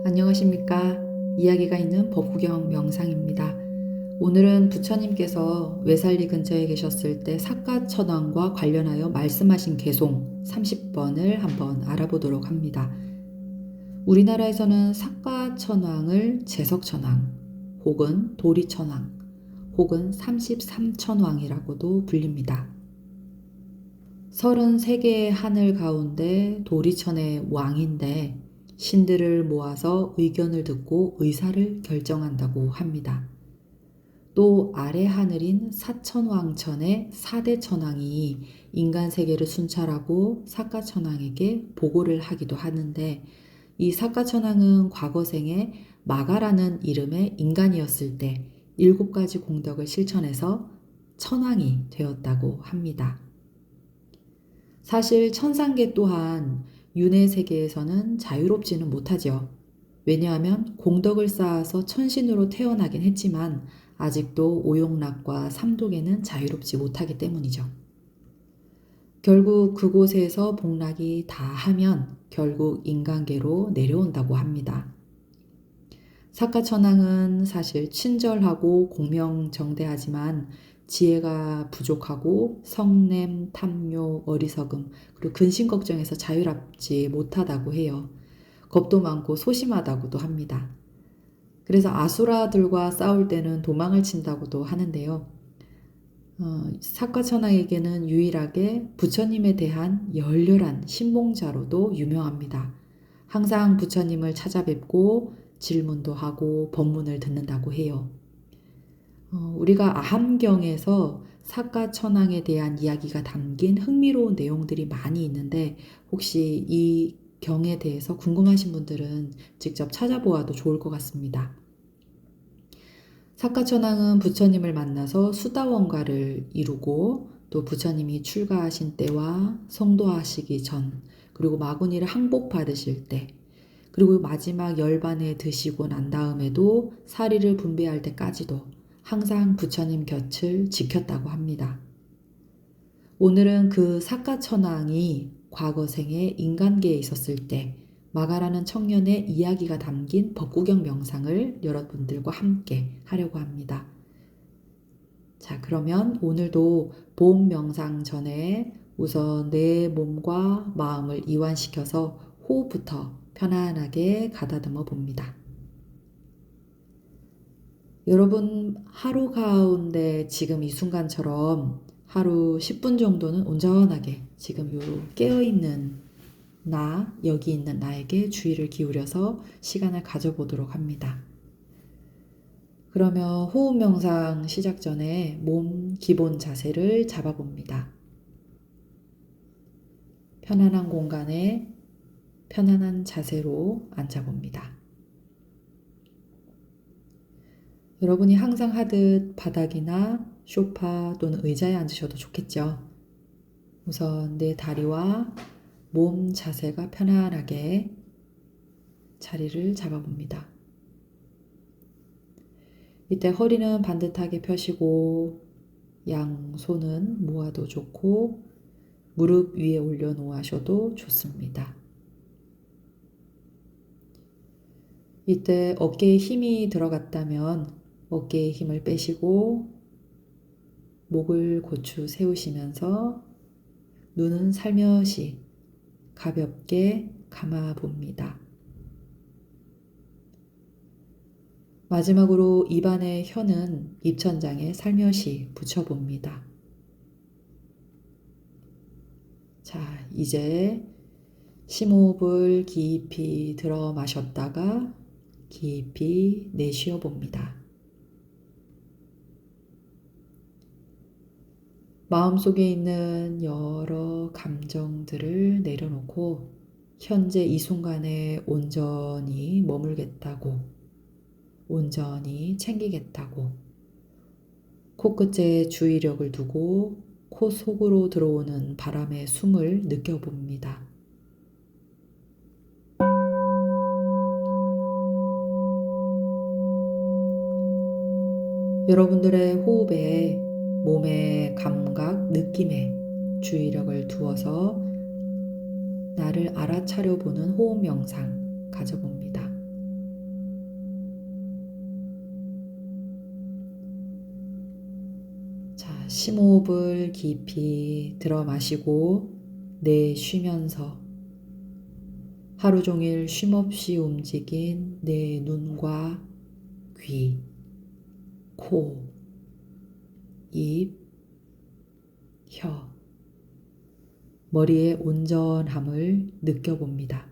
안녕하십니까. 이야기가 있는 법구경 명상입니다. 오늘은 부처님께서 외살리 근처에 계셨을 때 사가천왕과 관련하여 말씀하신 개송 30번을 한번 알아보도록 합니다. 우리나라에서는 사가천왕을 제석천왕 혹은 도리천왕 혹은 33천왕이라고도 불립니다. 33개의 하늘 가운데 도리천의 왕인데 신들을 모아서 의견을 듣고 의사를 결정한다고 합니다. 또 아래 하늘인 사천왕천의 사대천왕이 인간 세계를 순찰하고 사가천왕에게 보고를 하기도 하는데 이 사가천왕은 과거생에 마가라는 이름의 인간이었을 때 7가지 공덕을 실천해서 천왕이 되었다고 합니다. 사실 천상계 또한 윤회 세계에서는 자유롭지는 못하죠. 왜냐하면 공덕을 쌓아서 천신으로 태어나긴 했지만 아직도 오욕락과 삼독에는 자유롭지 못하기 때문이죠. 결국 그곳에서 복락이 다 하면 결국 인간계로 내려온다고 합니다. 사가천왕은 사실 친절하고 공명정대하지만 지혜가 부족하고 성냄, 탐욕, 어리석음, 그리고 근심 걱정에서 자유롭지 못하다고 해요. 겁도 많고 소심하다고도 합니다. 그래서 아수라들과 싸울 때는 도망을 친다고도 하는데요. 사가천왕에게는 유일하게 부처님에 대한 열렬한 신봉자로도 유명합니다. 항상 부처님을 찾아뵙고 질문도 하고 법문을 듣는다고 해요. 우리가 아함경에서 사가천왕에 대한 이야기가 담긴 흥미로운 내용들이 많이 있는데 혹시 이 경에 대해서 궁금하신 분들은 직접 찾아보아도 좋을 것 같습니다. 사가천왕은 부처님을 만나서 수다원가를 이루고 또 부처님이 출가하신 때와 성도하시기 전 그리고 마구니를 항복받으실 때 그리고 마지막 열반에 드시고 난 다음에도 사리를 분배할 때까지도 항상 부처님 곁을 지켰다고 합니다. 오늘은 그 사가천왕이 과거생에 인간계에 있었을 때 마가라는 청년의 이야기가 담긴 법구경 명상을 여러분들과 함께 하려고 합니다. 자, 그러면 오늘도 보험 명상 전에 우선 내 몸과 마음을 이완시켜서 호흡부터 편안하게 가다듬어 봅니다. 여러분 하루 가운데 지금 이 순간처럼 하루 10분 정도는 온전하게 지금 요 깨어있는 나, 여기 있는 나에게 주의를 기울여서 시간을 가져보도록 합니다. 그러면 호흡 명상 시작 전에 몸 기본 자세를 잡아봅니다. 편안한 공간에 편안한 자세로 앉아봅니다. 여러분이 항상 하듯 바닥이나 소파 또는 의자에 앉으셔도 좋겠죠. 우선 내 다리와 몸 자세가 편안하게 자리를 잡아봅니다. 이때 허리는 반듯하게 펴시고 양손은 모아도 좋고 무릎 위에 올려놓으셔도 좋습니다. 이때 어깨에 힘이 들어갔다면 어깨에 힘을 빼시고 목을 고추 세우시면서 눈은 살며시 가볍게 감아 봅니다. 마지막으로 입안의 혀는 입천장에 살며시 붙여봅니다. 자, 이제 심호흡을 깊이 들어 마셨다가 깊이 내쉬어 봅니다. 마음속에 있는 여러 감정들을 내려놓고 현재 이 순간에 온전히 머물겠다고, 온전히 챙기겠다고 코끝에 주의력을 두고 코 속으로 들어오는 바람의 숨을 느껴봅니다. 여러분들의 호흡에 몸의 감각, 느낌에 주의력을 두어서 나를 알아차려 보는 호흡 명상 가져봅니다. 심호흡을 깊이 들어 마시고 내쉬면서 하루 종일 쉼없이 움직인 내 눈과 귀, 코, 입, 혀, 머리의 온전함을 느껴봅니다.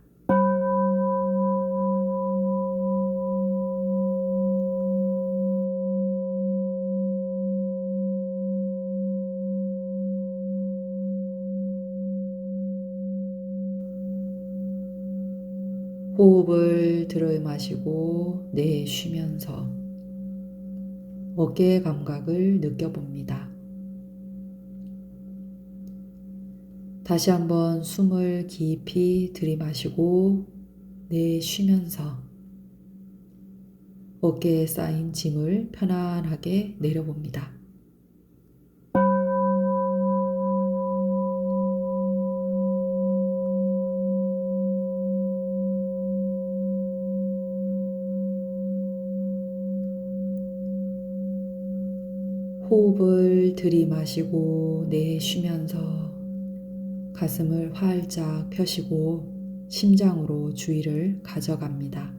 호흡을 들어 마시고 내쉬면서 어깨의 감각을 느껴봅니다. 다시 한번 숨을 깊이 들이마시고 내쉬면서 어깨에 쌓인 짐을 편안하게 내려봅니다. 호흡을 들이마시고 내쉬면서 가슴을 활짝 펴시고 심장으로 주의를 가져갑니다.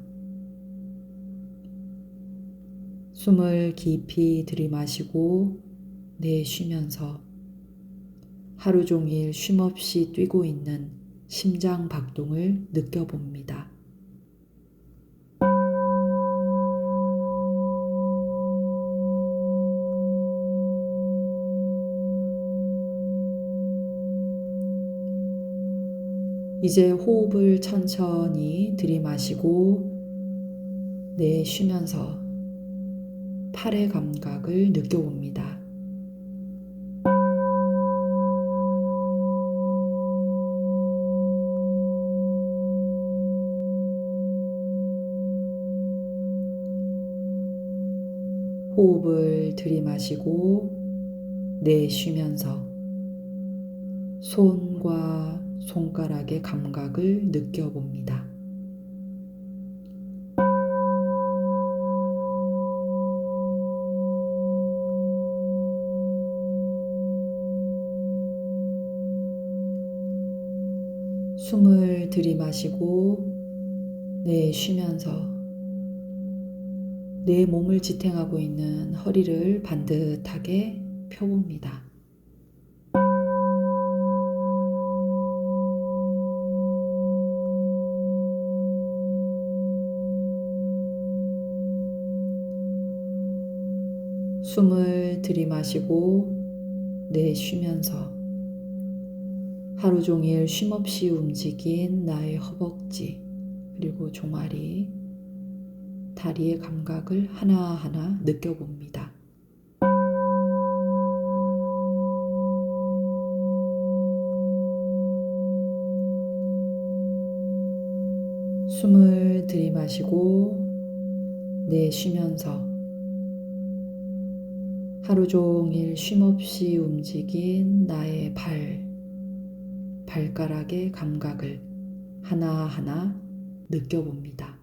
숨을 깊이 들이마시고 내쉬면서 하루 종일 쉼없이 뛰고 있는 심장 박동을 느껴봅니다. 이제 호흡을 천천히 들이마시고 내쉬면서 팔의 감각을 느껴봅니다. 호흡을 들이마시고 내쉬면서 손과 손가락의 감각을 느껴봅니다. 숨을 들이마시고 내쉬면서 내 몸을 지탱하고 있는 허리를 반듯하게 펴봅니다. 숨을 들이마시고 내쉬면서 하루 종일 쉼없이 움직인 나의 허벅지 그리고 종아리, 다리의 감각을 하나하나 느껴봅니다. 숨을 들이마시고 내쉬면서 하루 종일 쉼없이 움직인 나의 발가락의 감각을 하나하나 느껴봅니다.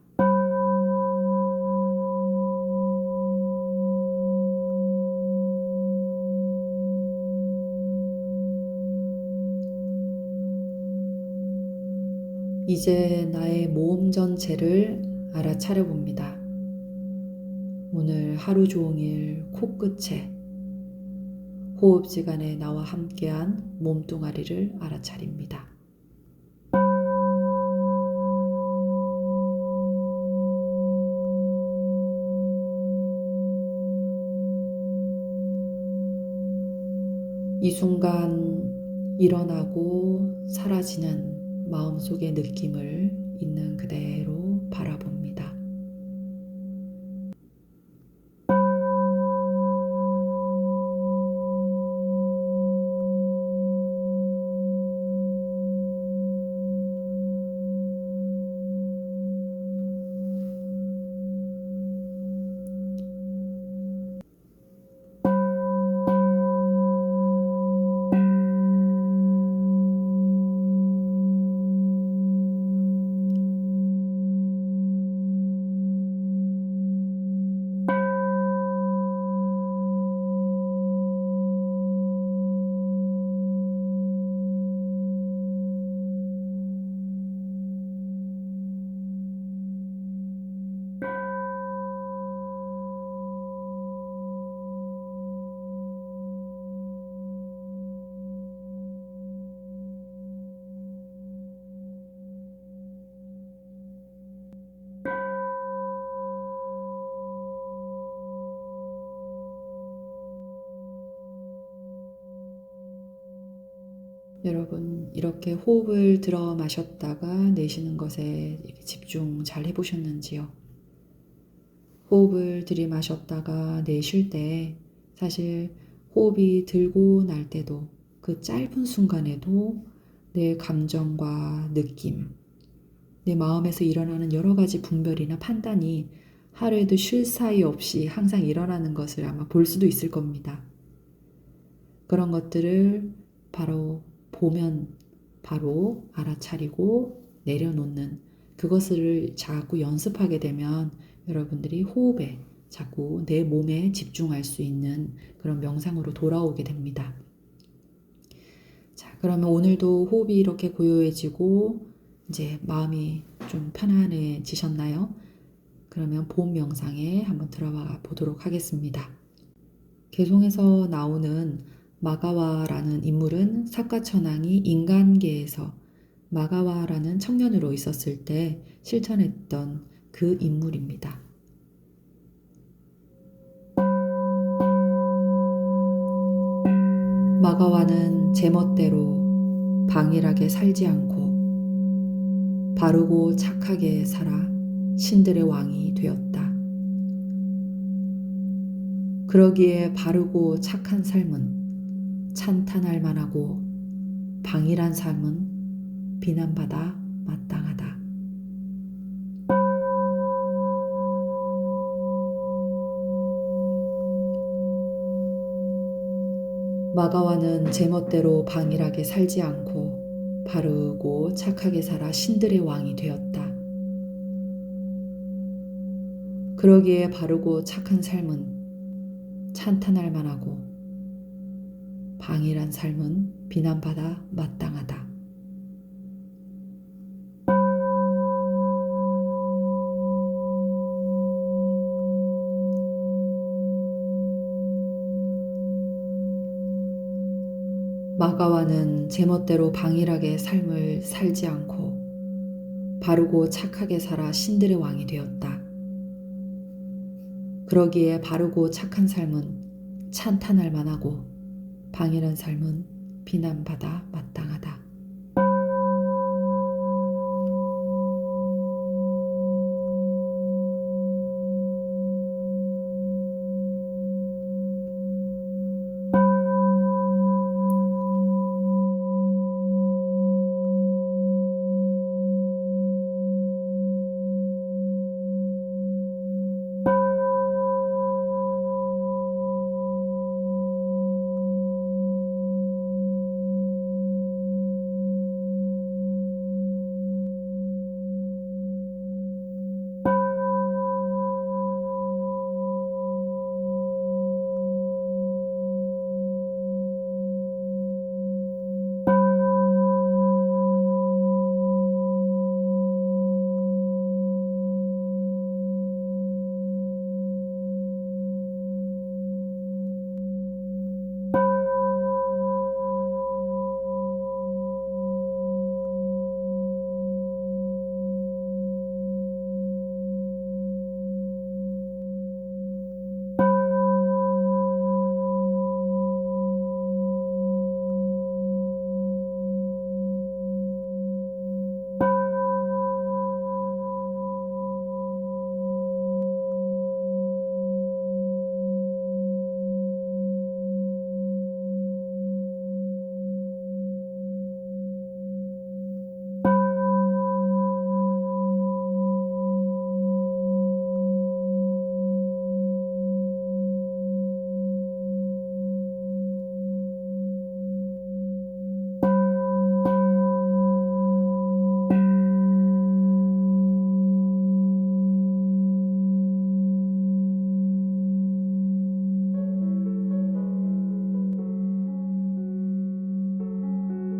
이제 나의 몸 전체를 알아차려 봅니다. 오늘 하루 종일 코끝에 호흡지간에 나와 함께한 몸뚱아리를 알아차립니다. 이 순간 일어나고 사라지는 마음속의 느낌을 있는 그대로 바라봅니다. 여러분 이렇게 호흡을 들어 마셨다가 내쉬는 것에 이렇게 집중 잘 해보셨는지요? 호흡을 들이마셨다가 내쉴 때 사실 호흡이 들고 날 때도 그 짧은 순간에도 내 감정과 느낌, 내 마음에서 일어나는 여러 가지 분별이나 판단이 하루에도 쉴 사이 없이 항상 일어나는 것을 아마 볼 수도 있을 겁니다. 그런 것들을 바로 보면 바로 알아차리고 내려놓는 그것을 자꾸 연습하게 되면 여러분들이 호흡에 자꾸 내 몸에 집중할 수 있는 그런 명상으로 돌아오게 됩니다. 자, 그러면 오늘도 호흡이 이렇게 고요해지고 이제 마음이 좀 편안해지셨나요? 그러면 봄 명상에 한번 들어가 보도록 하겠습니다. 개송에서 나오는 마가와라는 인물은 사카천왕이 인간계에서 마가와라는 청년으로 있었을 때 실천했던 그 인물입니다. 마가와는 제멋대로 방일하게 살지 않고 바르고 착하게 살아 신들의 왕이 되었다. 그러기에 바르고 착한 삶은 찬탄할 만하고 방일한 삶은 비난받아 마땅하다. 마가와는 제멋대로 방일하게 살지 않고 바르고 착하게 살아 신들의 왕이 되었다. 그러기에 바르고 착한 삶은 찬탄할 만하고 방일한 삶은 비난받아 마땅하다. 마가와는 제멋대로 방일하게 삶을 살지 않고 바르고 착하게 살아 신들의 왕이 되었다. 그러기에 바르고 착한 삶은 찬탄할 만하고 방일한 삶은 비난받아 마땅하다.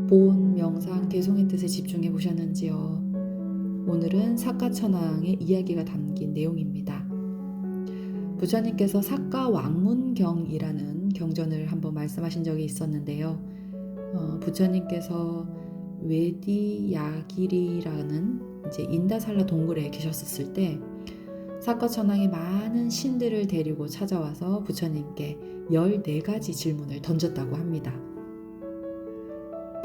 본 명상 개송의 뜻에 집중해 보셨는지요? 오늘은 사카천왕의 이야기가 담긴 내용입니다. 부처님께서 사카왕문경이라는 경전을 한번 말씀하신 적이 있었는데요. 부처님께서 웨디야길이라는 이제 인다살라 동굴에 계셨었을 때 사카천왕이 많은 신들을 데리고 찾아와서 부처님께 14가지 질문을 던졌다고 합니다.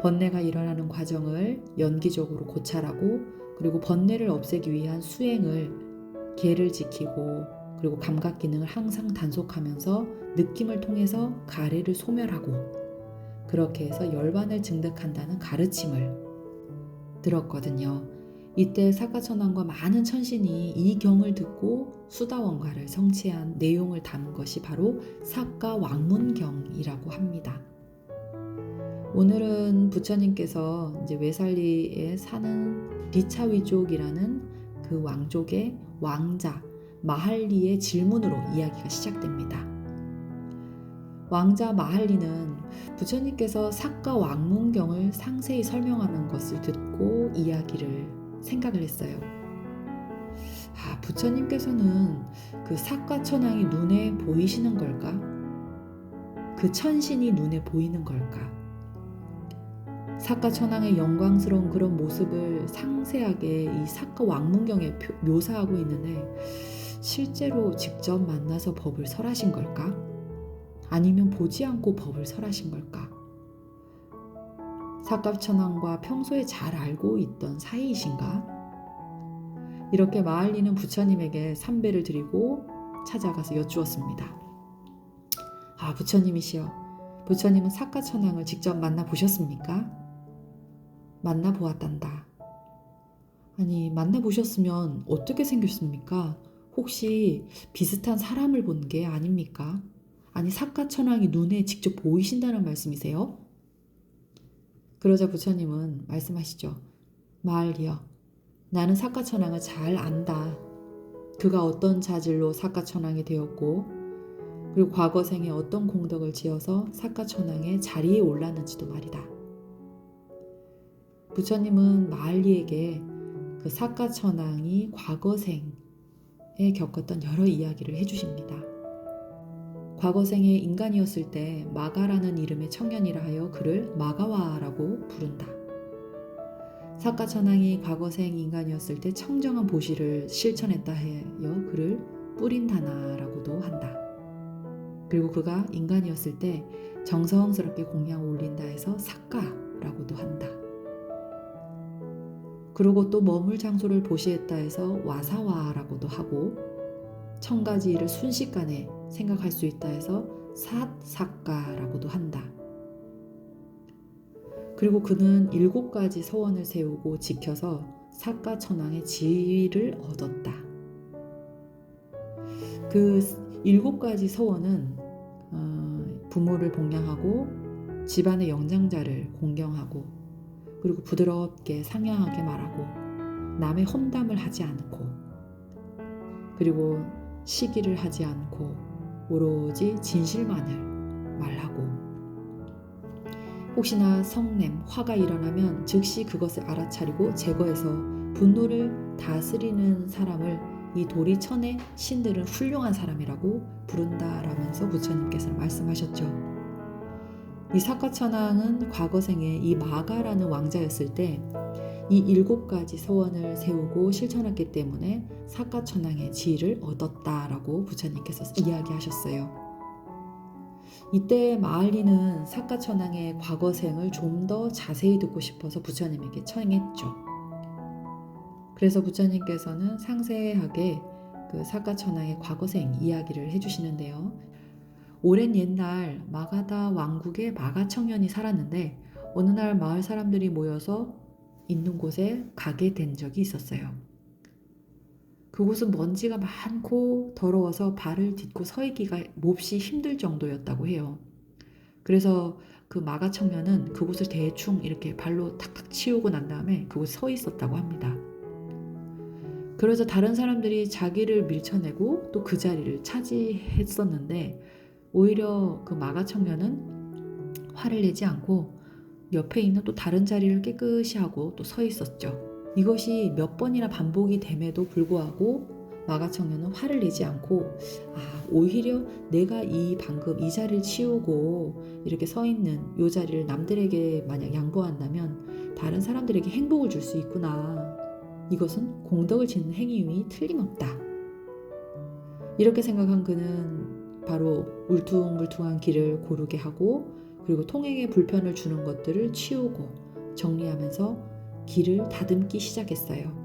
번뇌가 일어나는 과정을 연기적으로 고찰하고 그리고 번뇌를 없애기 위한 수행을 계를 지키고 그리고 감각 기능을 항상 단속하면서 느낌을 통해서 가래를 소멸하고 그렇게 해서 열반을 증득한다는 가르침을 들었거든요. 이때 사카천왕과 많은 천신이 이 경을 듣고 수다원가를 성취한 내용을 담은 것이 바로 사카왕문경이라고 합니다. 오늘은 부처님께서 이제 외살리에 사는 리차위족이라는 그 왕족의 왕자 마할리의 질문으로 이야기가 시작됩니다. 왕자 마할리는 부처님께서 사카왕문경을 상세히 설명하는 것을 듣고 이야기를 생각을 했어요. 부처님께서는 그 사카천왕이 눈에 보이시는 걸까? 그 천신이 눈에 보이는 걸까? 사카천왕의 영광스러운 그런 모습을 상세하게 이 사카왕문경에 묘사하고 있는데 실제로 직접 만나서 법을 설하신 걸까? 아니면 보지 않고 법을 설하신 걸까? 사카천왕과 평소에 잘 알고 있던 사이이신가? 이렇게 마할리는 부처님에게 삼배를 드리고 찾아가서 여쭈었습니다. 부처님이시여, 부처님은 사카천왕을 직접 만나보셨습니까? 만나보았단다. 아니, 만나보셨으면 어떻게 생겼습니까? 혹시 비슷한 사람을 본 게 아닙니까? 아니, 사카천왕이 눈에 직접 보이신다는 말씀이세요? 그러자 부처님은 말씀하시죠. 마할리여, 나는 사카천왕을 잘 안다. 그가 어떤 자질로 사카천왕이 되었고 그리고 과거 생에 어떤 공덕을 지어서 사카천왕의 자리에 올랐는지도 말이다. 부처님은 마할리에게 그 사카천왕이 과거 생에 겪었던 여러 이야기를 해주십니다. 과거 생에 인간이었을 때 마가라는 이름의 청년이라 하여 그를 마가와라고 부른다. 사카천왕이 과거생 인간이었을 때 청정한 보시를 실천했다 하여 그를 뿌린다나라고도 한다. 그리고 그가 인간이었을 때 정성스럽게 공양을 올린다 해서 사카라고도 한다. 그리고 또 머물 장소를 보시했다 해서 와사와라고도 하고 천가지 일을 순식간에 생각할 수 있다 해서 삿사카라고도 한다. 그리고 그는 7가지 서원을 세우고 지켜서 사카천왕의 지위를 얻었다. 그 7가지 서원은 부모를 봉양하고 집안의 영장자를 공경하고 그리고 부드럽게 상냥하게 말하고 남의 험담을 하지 않고 그리고 시기를 하지 않고 오로지 진실만을 말하고 혹시나 성냄, 화가 일어나면 즉시 그것을 알아차리고 제거해서 분노를 다스리는 사람을 이 도리천의 신들은 훌륭한 사람이라고 부른다라면서 부처님께서 말씀하셨죠. 이 사카천왕은 과거생에 이 마가라는 왕자였을 때 이 7가지 서원을 세우고 실천했기 때문에 사카천왕의 지위를 얻었다라고 부처님께서 이야기하셨어요. 이때 마할리는 사카천왕의 과거생을 좀 더 자세히 듣고 싶어서 부처님에게 청했죠. 그래서 부처님께서는 상세하게 그 사카천왕의 과거생 이야기를 해주시는데요. 오랜 옛날 마가다 왕국에 마가 청년이 살았는데 어느 날 마을 사람들이 모여서 있는 곳에 가게 된 적이 있었어요. 그곳은 먼지가 많고 더러워서 발을 딛고 서 있기가 몹시 힘들 정도였다고 해요. 그래서 그 마가 청년은 그곳을 대충 이렇게 발로 탁탁 치우고 난 다음에 그곳에 서 있었다고 합니다. 그래서 다른 사람들이 자기를 밀쳐내고 또 그 자리를 차지했었는데 오히려 그 마가 청년은 화를 내지 않고 옆에 있는 또 다른 자리를 깨끗이 하고 또 서 있었죠. 이것이 몇 번이나 반복이 됨에도 불구하고 마가 청년은 화를 내지 않고 오히려 내가 방금 이 자리를 치우고 이렇게 서 있는 이 자리를 남들에게 만약 양보한다면 다른 사람들에게 행복을 줄 수 있구나. 이것은 공덕을 짓는 행위임이 틀림없다. 이렇게 생각한 그는 바로 울퉁불퉁한 길을 고르게 하고 그리고 통행에 불편을 주는 것들을 치우고 정리하면서 길을 다듬기 시작했어요.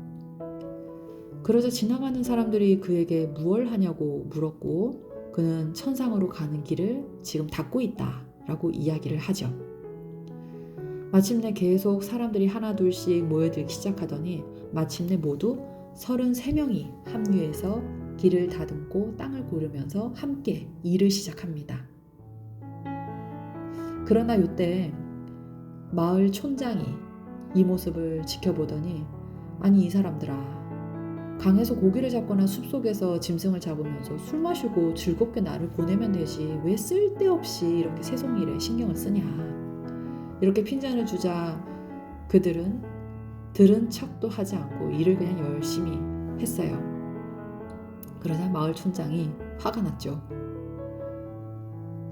그러자 지나가는 사람들이 그에게 무얼 하냐고 물었고 그는 천상으로 가는 길을 지금 닫고 있다 라고 이야기를 하죠. 마침내 계속 사람들이 하나둘씩 모여들기 시작하더니 마침내 모두 33명이 합류해서 길을 다듬고 땅을 고르면서 함께 일을 시작합니다. 그러나 이때 마을 촌장이 이 모습을 지켜보더니 아니 이 사람들아, 강에서 고기를 잡거나 숲속에서 짐승을 잡으면서 술 마시고 즐겁게 나를 보내면 되지 왜 쓸데없이 이렇게 세속 일에 신경을 쓰냐. 이렇게 핀잔을 주자 그들은 들은 척도 하지 않고 일을 그냥 열심히 했어요. 그러자 마을 촌장이 화가 났죠.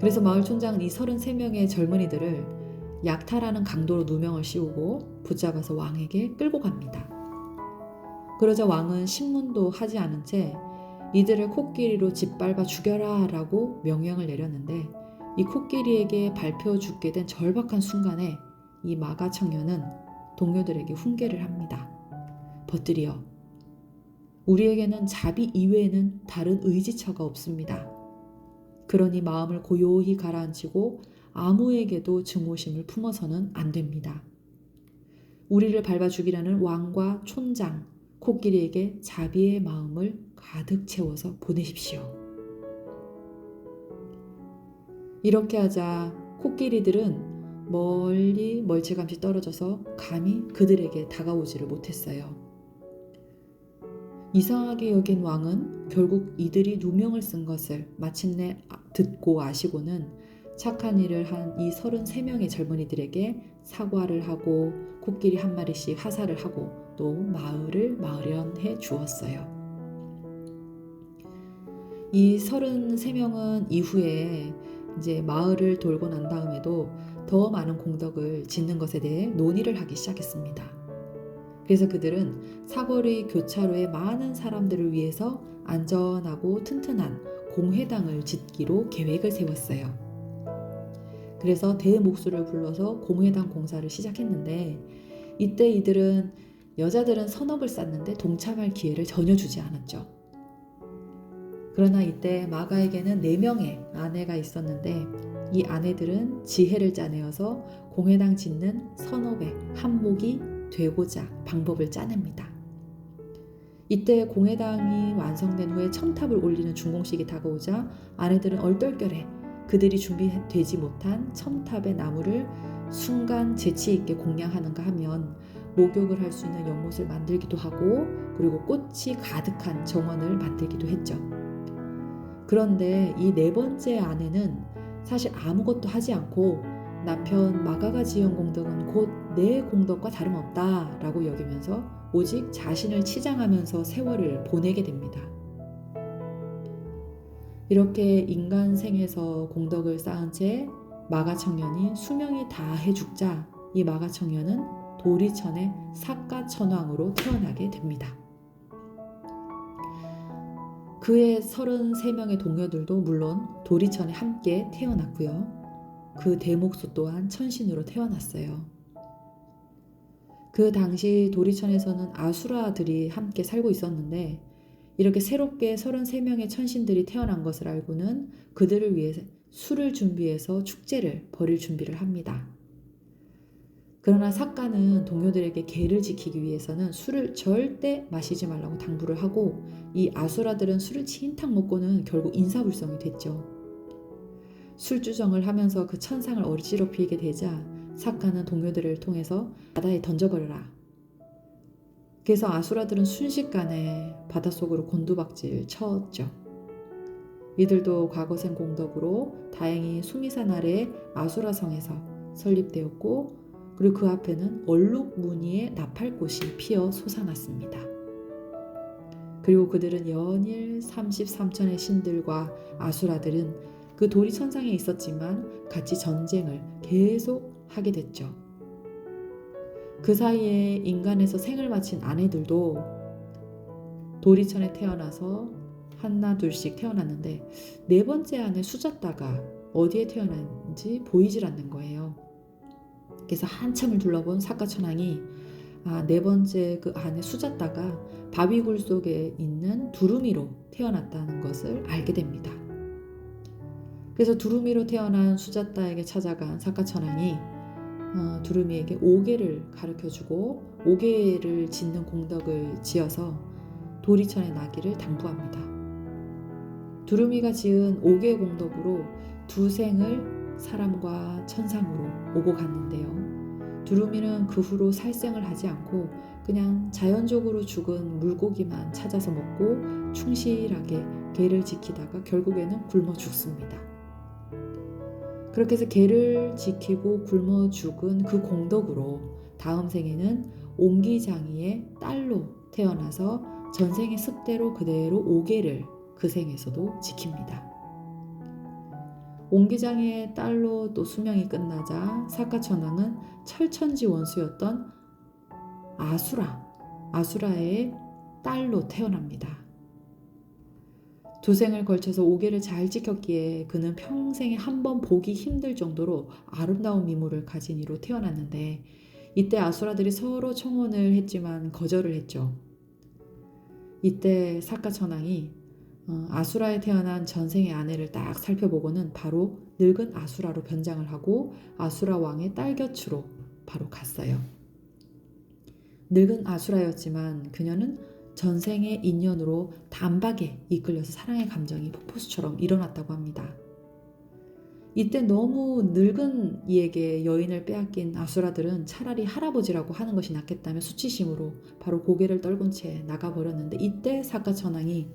그래서 마을 촌장은 이 33명의 젊은이들을 약탈하는 강도로 누명을 씌우고 붙잡아서 왕에게 끌고 갑니다. 그러자 왕은 신문도 하지 않은 채 이들을 코끼리로 짓밟아 죽여라 라고 명령을 내렸는데 이 코끼리에게 밟혀 죽게 된 절박한 순간에 이 마가 청년은 동료들에게 훈계를 합니다. 벗들이여, 우리에게는 자비 이외에는 다른 의지처가 없습니다. 그러니 마음을 고요히 가라앉히고 아무에게도 증오심을 품어서는 안 됩니다. 우리를 밟아 죽이라는 왕과 촌장, 코끼리에게 자비의 마음을 가득 채워서 보내십시오. 이렇게 하자 코끼리들은 멀리 멀찌감치 떨어져서 감히 그들에게 다가오지를 못했어요. 이상하게 여긴 왕은 결국 이들이 누명을 쓴 것을 마침내 듣고 아시고는 착한 일을 한 이 33명의 젊은이들에게 사과를 하고 코끼리 한 마리씩 하사를 하고 또 마을을 마련해 주었어요. 이 33명은 이후에 이제 마을을 돌고 난 다음에도 더 많은 공덕을 짓는 것에 대해 논의를 하기 시작했습니다. 그래서 그들은 사거리 교차로에 많은 사람들을 위해서 안전하고 튼튼한 공회당을 짓기로 계획을 세웠어요. 그래서 대목수를 불러서 공회당 공사를 시작했는데 이때 이들은 여자들은 선업을 쌓는데 동참할 기회를 전혀 주지 않았죠. 그러나 이때 마가에게는 4명의 아내가 있었는데 이 아내들은 지혜를 짜내어서 공회당 짓는 선업의 한몫이 되고자 방법을 짜냅니다. 이때 공회당이 완성된 후에 첨탑을 올리는 준공식이 다가오자 아내들은 얼떨결에 그들이 준비되지 못한 첨탑의 나무를 순간 재치 있게 공양하는가 하면 목욕을 할 수 있는 연못을 만들기도 하고 그리고 꽃이 가득한 정원을 만들기도 했죠. 그런데 이 4번째 아내는 사실 아무것도 하지 않고 남편 마가가 지은 공덕은 곧 내 공덕과 다름없다라고 여기면서 오직 자신을 치장하면서 세월을 보내게 됩니다. 이렇게 인간 생에서 공덕을 쌓은 채 마가 청년이 수명이 다해 죽자 이 마가 청년은 도리천의 사가천왕으로 태어나게 됩니다. 그의 33명의 동료들도 물론 도리천에 함께 태어났고요. 그 대목수 또한 천신으로 태어났어요. 그 당시 도리천에서는 아수라들이 함께 살고 있었는데 이렇게 새롭게 33명의 천신들이 태어난 것을 알고는 그들을 위해 술을 준비해서 축제를 벌일 준비를 합니다. 그러나 사가는 동료들에게 계를 지키기 위해서는 술을 절대 마시지 말라고 당부를 하고 이 아수라들은 술을 진탕 먹고는 결국 인사불성이 됐죠. 술주정을 하면서 그 천상을 어지럽히게 되자 사가는 동료들을 통해서 바다에 던져버려라. 그래서 아수라들은 순식간에 바닷속으로 곤두박질 쳤죠. 이들도 과거생 공덕으로 다행히 수미산 아래 아수라성에서 설립되었고 그리고 그 앞에는 얼룩 무늬의 나팔꽃이 피어 솟아났습니다. 그리고 그들은 연일 33천의 신들과 아수라들은 그 도리천상에 있었지만 같이 전쟁을 계속 하게 됐죠. 그 사이에 인간에서 생을 마친 아내들도 도리천에 태어나서 하나 둘씩 태어났는데 4번째 아내 수자따가 어디에 태어났는지 있는지 보이질 않는 거예요. 그래서 한참을 둘러본 사카천왕이 네 번째 그 안에 수자따가 바위굴 속에 있는 두루미로 태어났다는 것을 알게 됩니다. 그래서 두루미로 태어난 수자따에게 찾아간 사카천왕이 두루미에게 오개를 가르쳐주고 오개를 짓는 공덕을 지어서 도리천의 나기를 당부합니다. 두루미가 지은 오개 공덕으로 두 생을 사람과 천상으로 오고 갔는데요. 두루미는 그 후로 살생을 하지 않고 그냥 자연적으로 죽은 물고기만 찾아서 먹고 충실하게 개를 지키다가 결국에는 굶어 죽습니다. 그렇게 해서 개를 지키고 굶어 죽은 그 공덕으로 다음 생에는 옹기장이의 딸로 태어나서 전생의 습대로 그대로 오개를 그 생에서도 지킵니다. 옹기장이의 딸로 또 수명이 끝나자 사카천왕은 철천지 원수였던 아수라의 딸로 태어납니다. 두 생을 걸쳐서 오개를 잘 지켰기에 그는 평생에 한 번 보기 힘들 정도로 아름다운 미모를 가진 이로 태어났는데 이때 아수라들이 서로 청혼을 했지만 거절을 했죠. 이때 사카천왕이 아수라에 태어난 전생의 아내를 딱 살펴보고는 바로 늙은 아수라로 변장을 하고 아수라 왕의 딸 곁으로 바로 갔어요. 늙은 아수라였지만 그녀는 전생의 인연으로 단박에 이끌려서 사랑의 감정이 폭포수처럼 일어났다고 합니다. 이때 너무 늙은 이에게 여인을 빼앗긴 아수라들은 차라리 할아버지라고 하는 것이 낫겠다며 수치심으로 바로 고개를 떨군 채 나가버렸는데 이때 사카천왕이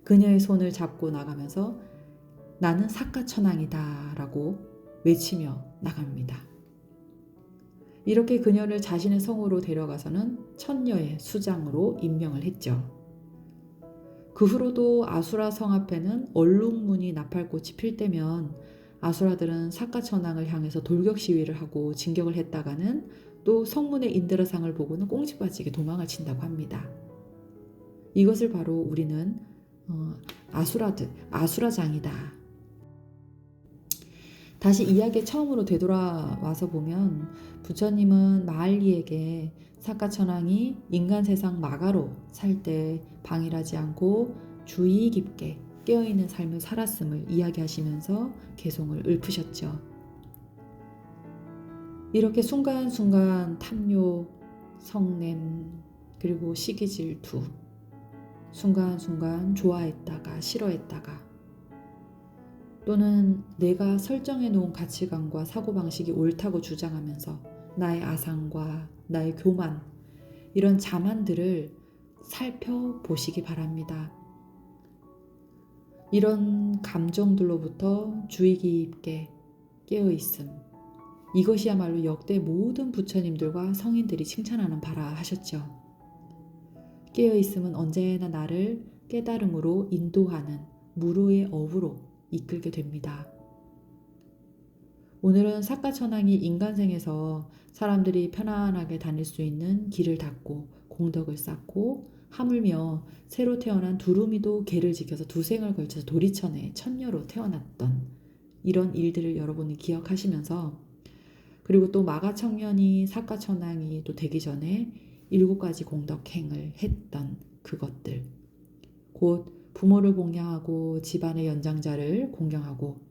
그녀의 손을 잡고 나가면서 나는 사카천왕이다 라고 외치며 나갑니다. 이렇게 그녀를 자신의 성으로 데려가서는 천녀의 수장으로 임명을 했죠. 그 후로도 아수라 성 앞에는 얼룩무늬 나팔꽃이 필 때면 아수라들은 사카천왕을 향해서 돌격 시위를 하고 진격을 했다가는 또 성문의 인드라상을 보고는 꽁지빠지게 도망을 친다고 합니다. 이것을 바로 우리는 아수라장이다. 다시 이야기에 처음으로 되돌아와서 보면 부처님은 마알리에게 사카천왕이 인간 세상 마가로 살 때 방일하지 않고 주의 깊게 깨어있는 삶을 살았음을 이야기하시면서 개송을 읊으셨죠. 이렇게 순간순간 탐욕, 성냄, 그리고 시기질투, 순간순간 좋아했다가 싫어했다가 또는 내가 설정해 놓은 가치관과 사고방식이 옳다고 주장하면서 나의 아상과 나의 교만, 이런 자만들을 살펴보시기 바랍니다. 이런 감정들로부터 주의 깊게 깨어있음, 이것이야말로 역대 모든 부처님들과 성인들이 칭찬하는 바라 하셨죠. 깨어있음은 언제나 나를 깨달음으로 인도하는 무루의 어부로 이끌게 됩니다. 오늘은 사카천왕이 인간생에서 사람들이 편안하게 다닐 수 있는 길을 닦고 공덕을 쌓고 하물며 새로 태어난 두루미도 개를 지켜서 두 생을 걸쳐서 도리천의 천녀로 태어났던 이런 일들을 여러분이 기억하시면서, 그리고 또 마가청년이 사카천왕이 또 되기 전에 7가지 공덕행을 했던 그것들, 곧 부모를 공양하고 집안의 연장자를 공경하고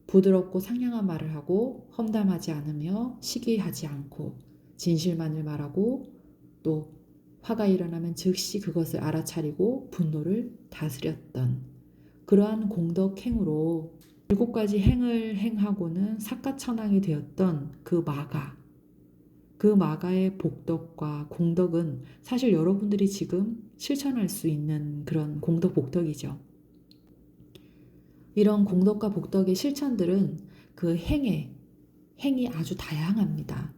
부드럽고 상냥한 말을 하고 험담하지 않으며 시기하지 않고 진실만을 말하고 또 화가 일어나면 즉시 그것을 알아차리고 분노를 다스렸던 그러한 공덕행으로 7가지 행을 행하고는 사카천왕이 되었던 그 마가의 복덕과 공덕은 사실 여러분들이 지금 실천할 수 있는 그런 공덕 복덕이죠. 이런 공덕과 복덕의 실천들은 그 행이 아주 다양합니다.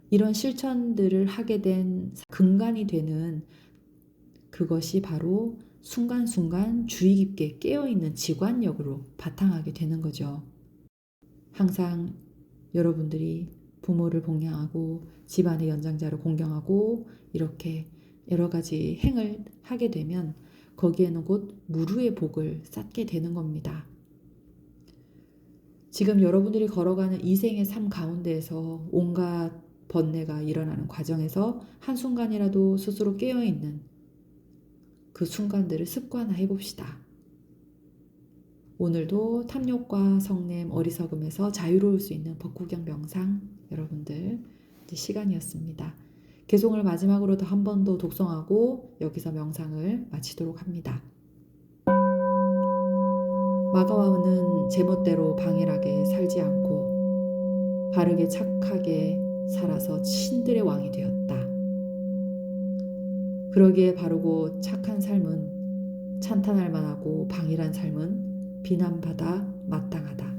이런 실천들을 하게 된 근간이 되는 그것이 바로 순간순간 주의 깊게 깨어있는 지관력으로 바탕하게 되는 거죠. 항상 여러분들이 부모를 공양하고 집안의 연장자를 공경하고 이렇게 여러 가지 행을 하게 되면 거기에는 곧 무루의 복을 쌓게 되는 겁니다. 지금 여러분들이 걸어가는 이생의 삶 가운데에서 온갖 번뇌가 일어나는 과정에서 한순간이라도 스스로 깨어있는 그 순간들을 습관화해 봅시다. 오늘도 탐욕과 성냄, 어리석음에서 자유로울 수 있는 법구경 명상 여러분들 이제 시간이었습니다. 개송을 마지막으로 더 한 번 더 독송하고 여기서 명상을 마치도록 합니다. 마가와는 제멋대로 방일하게 살지 않고 바르게 착하게 살아서 신들의 왕이 되었다. 그러기에 바르고 착한 삶은 찬탄할 만하고 방일한 삶은 비난받아 마땅하다.